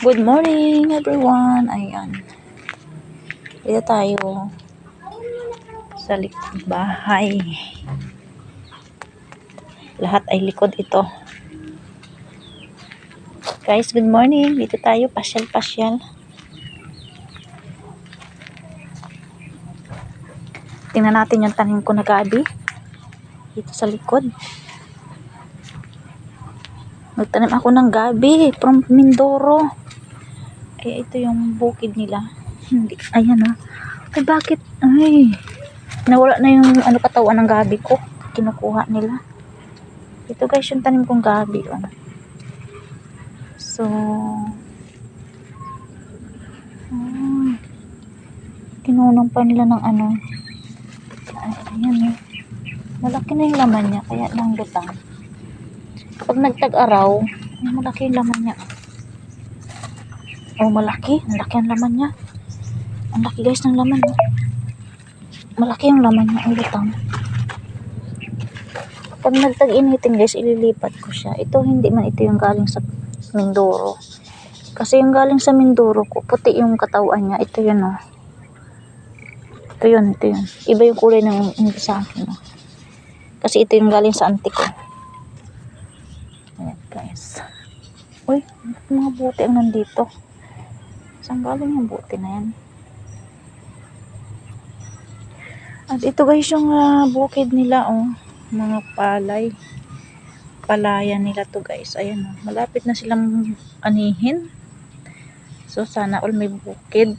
Good morning everyone. Ayan. Dito tayo sa likod bahay. Lahat ay likod ito. Guys, good morning. Dito tayo pasyal-pasyal. Tingnan natin yung tanim ko na gabi. Dito sa likod. Nagtanim ako ng gabi from Mindoro. Ay, ito yung bukid nila. Hindi. Ayan ah. Ay, bakit? Ay. Nawala na yung katawan ng gabi ko. Kinukuha nila. Ito guys, yung tanim kong gabi. Oh. So, kinunong pa nila ng ano. Ayan eh. Malaki na yung laman niya, kaya lang lutang. Kapag nagtag-araw, malaki yung laman niya. Oh, malaki. Ang laki ang laman niya. Ang laki guys ng laman. Oh. Malaki yung laman niya, ang lutang. Kapag nagtag-initin guys, ililipat ko siya. Ito, hindi man ito yung galing sa Mindoro. Kasi yung galing sa Mindoro ko, puti yung katawan niya. Ito yun oh. Ito yun. Iba yung kulay ng hindi sa akin oh. Kasi ito yung galing sa auntie ko. Ayan guys. Uy, mga buti ang nandito. Saan galing yung buti na yan? At ito guys yung bukid nila oh. Mga palay. Palayan nila to guys. Ayan oh. Malapit na silang anihin. So sana all may bukid.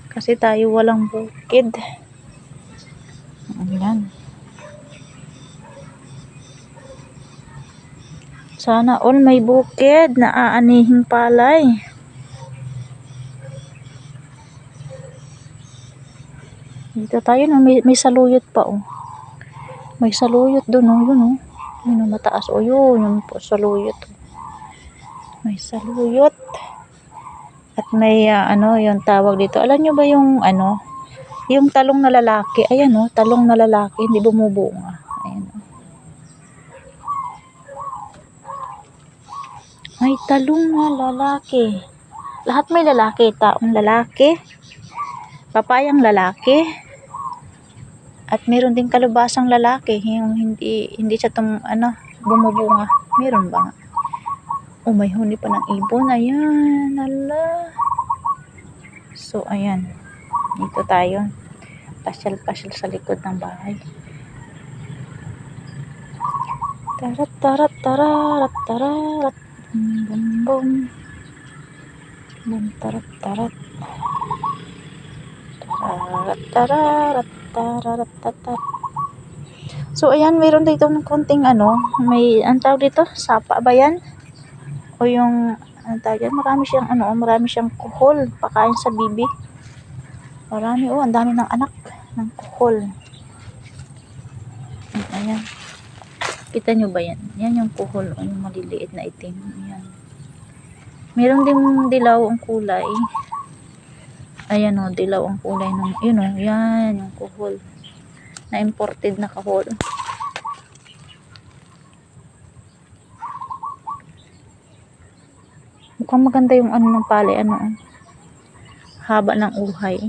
Kasi tayo walang bukid. Ayan. Sana all may bukid na aanihing palay. Dito tayo no, may saluyot pa oh. May saluyot doon oh, yun oh. Yun oh, mataas oh, yun po saluyot. May saluyot. At may yung tawag dito. Alam nyo ba yung yung talong na lalaki. Ayan oh, talong na lalaki, hindi bumubunga. Ayan oh. May talong na lalaki. Lahat may lalaki, taong lalaki. Papayang lalaki. At meron din kalubasang lalaki, yung hindi siya bumubunga. Meron ba nga? Oh, may huni pa ng ibon. Ayan, hala. So, ayan. Dito tayo. Pasyal-pasyal sa likod ng bahay. Tarat, tarat, tarat, tarat. Bum, bum. Bum, tarat, tarat. Tarat, tarat. Tarat. So ayan, meron dito ng konting may ang tawag dito, sapa ba yan? O yung tawag yan, marami siyang kuhol, pakain sa bibi. Marami ang dami ng anak ng kuhol. Ayan. Kita nyo ba yan? Yan yung kuhol, yung maliliit na itim. Ayan. Meron din dilaw ang kulay. Ayan o, dilaw ang kulay ng, yun o, yan, yung kuhol. Na imported na kuhol. Mukhang maganda yung ng pali, haba ng uhay.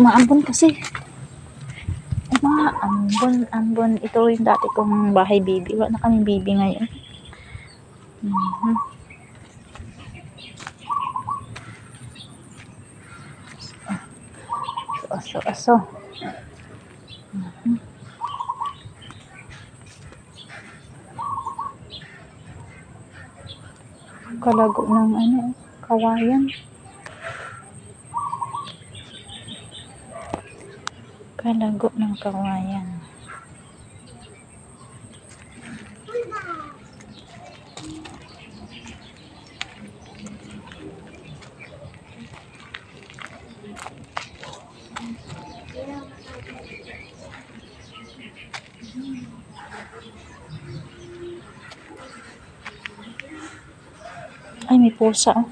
Maambon kasi. Ambon. Ito yung dati kong bahay bibi. Wala na kaming bibi ngayon. Aso. Kalago ng kawayan. Kalago ng kawayan. Ay, may pusa oh.